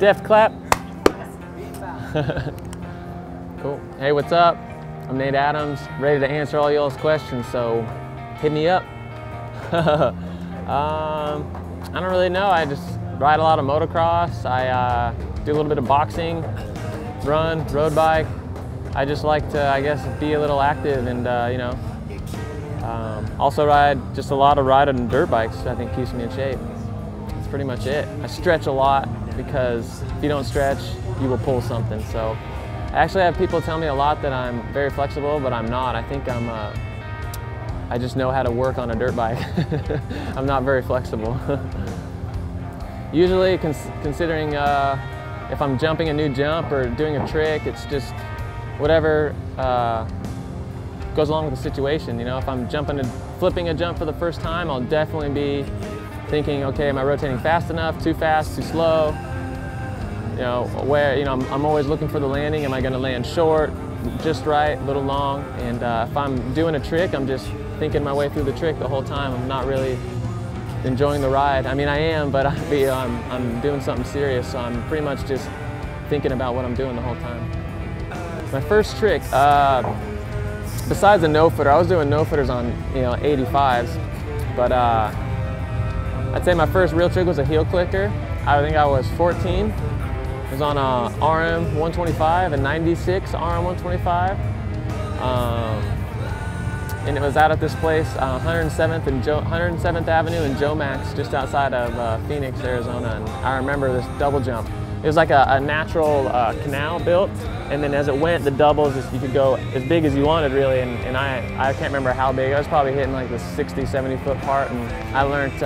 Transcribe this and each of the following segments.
Def clap. Cool. Hey, what's up? I'm Nate Adams, ready to answer all y'all's questions, so hit me up. I don't really know. I just ride a lot of motocross. I do a little bit of boxing, run, road bike. I just like to, I guess, be a little active and, you know, also ride just a lot of riding dirt bikes. I think keeps me in shape. That's pretty much it. I stretch a lot because if you don't stretch, you will pull something. So I actually have people tell me a lot that I'm very flexible, but I'm not. I think I just know how to work on a dirt bike. I'm not very flexible. Usually, considering if I'm jumping a new jump or doing a trick, it's just whatever goes along with the situation. You know, if I'm flipping a jump for the first time, I'll definitely be thinking, okay, am I rotating fast enough, too fast, too slow? You know, I'm always looking for the landing. Am I going to land short, just right, a little long? And if I'm doing a trick, I'm just thinking my way through the trick the whole time. I'm not really enjoying the ride. I mean, I am, but I'm doing something serious, so I'm pretty much just thinking about what I'm doing the whole time. My first trick, besides the no-footer, I was doing no-footers on, you know, 85s, but I'd say my first real trick was a heel clicker. I think I was 14. It was on a RM 125, a 96 RM 125. And it was out at this place, 107th Avenue in Joe Max, just outside of Phoenix, Arizona. And I remember this double jump. It was like a natural canal built, and then as it went, the doubles, you could go as big as you wanted, really. And I can't remember how big. I was probably hitting like the 60, 70-foot part, and I learned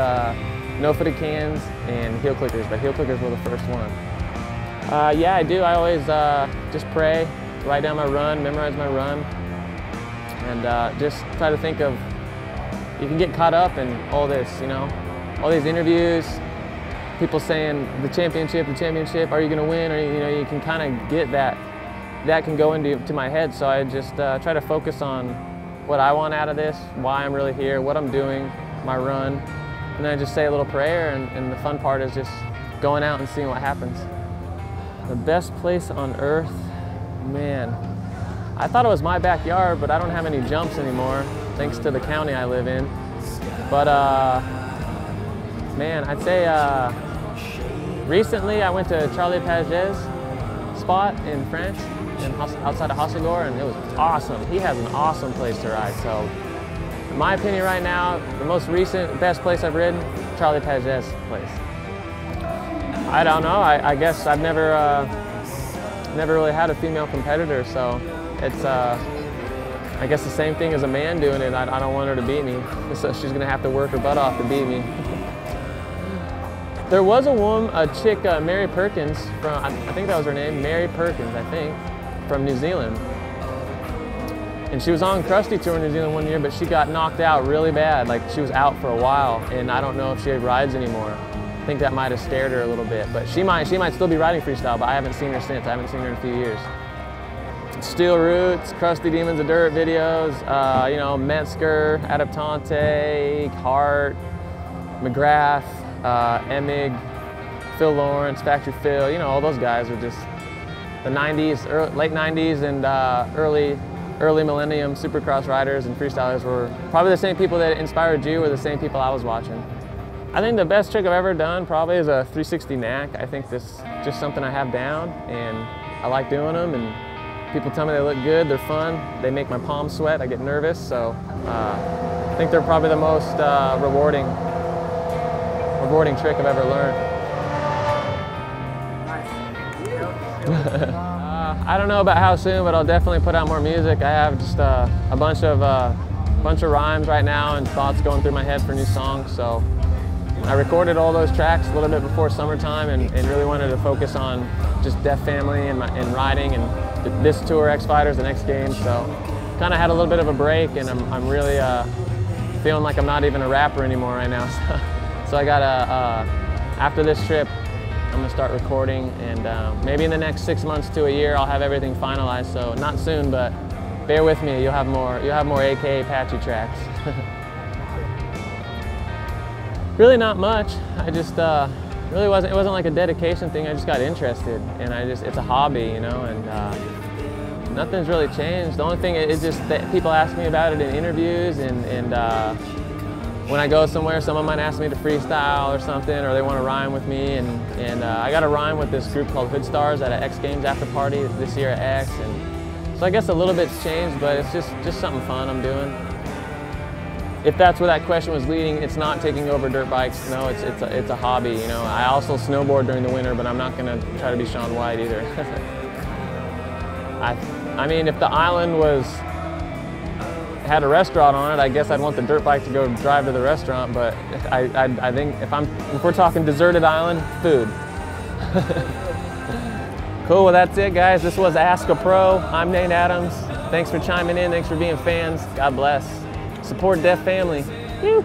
no-footed cans and heel clickers, but heel clickers were the first one. Yeah, I do. I always just pray, write down my run, memorize my run, and just try to think of, you can get caught up in all this, you know, all these interviews, people saying the championship, are you going to win? Or, you know, you can kind of get that can go into my head. So I just try to focus on what I want out of this, why I'm really here, what I'm doing, my run. And then I just say a little prayer, and the fun part is just going out and seeing what happens. The best place on earth, man. I thought it was my backyard, but I don't have any jumps anymore, thanks to the county I live in. But man, I'd say recently I went to Charlie Paget's spot in France, outside of Hossegor, and it was awesome. He has an awesome place to ride. So, in my opinion right now, the most recent, best place I've ridden, Charlie Paget's place. I don't know, I guess I've never really had a female competitor, so it's, I guess the same thing as a man doing it. I don't want her to beat me, so she's gonna have to work her butt off to beat me. There was a chick, Mary Perkins, from, I think that was her name, Mary Perkins, I think, from New Zealand. And she was on Krusty Tour in New Zealand one year, but she got knocked out really bad. Like, she was out for a while, and I don't know if she rides anymore. I think that might have scared her a little bit, but she might still be riding freestyle, but I haven't seen her since. I haven't seen her in a few years. Steel Roots, Krusty Demons of Dirt videos, you know, Metzger, Adaptante, Hart, McGrath, Emig, Phil Lawrence, Factory Phil, you know, all those guys are just the 90s, late 90s and early millennium supercross riders and freestylers were probably the same people that inspired you or the same people I was watching. I think the best trick I've ever done probably is a 360 knack. I think this is just something I have down, and I like doing them, and people tell me they look good, they're fun, they make my palms sweat, I get nervous, so I think they're probably the most rewarding trick I've ever learned. I don't know about how soon, but I'll definitely put out more music. I have just a bunch of rhymes right now and thoughts going through my head for new songs. So I recorded all those tracks a little bit before summertime, and really wanted to focus on just Def Family and riding and this tour, X Fighters, and X Games. So kind of had a little bit of a break, and I'm really feeling like I'm not even a rapper anymore right now. So I got after this trip, I'm gonna start recording, and maybe in the next 6 months to a year, I'll have everything finalized. So not soon, but bear with me. You'll have more AKA Patchy tracks. Really not much. I just Really wasn't. It wasn't like a dedication thing. I just got interested, and it's a hobby, you know, and nothing's really changed. The only thing is just that people ask me about it in interviews, and when I go somewhere, someone might ask me to freestyle or something, or they want to rhyme with me, and I got to rhyme with this group called Hood Stars at an X Games after party this year at X, and so I guess a little bit's changed, but it's just something fun I'm doing. If that's where that question was leading, it's not taking over dirt bikes. No, it's a hobby. You know, I also snowboard during the winter, but I'm not going to try to be Shaun White either. I mean, if the island had a restaurant on it, I guess I'd want the dirt bike to go drive to the restaurant. But I think if we're talking deserted island, food. Cool. Well, that's it, guys. This was Ask a Pro. I'm Nate Adams. Thanks for chiming in. Thanks for being fans. God bless. Support Deaf Family. Woo.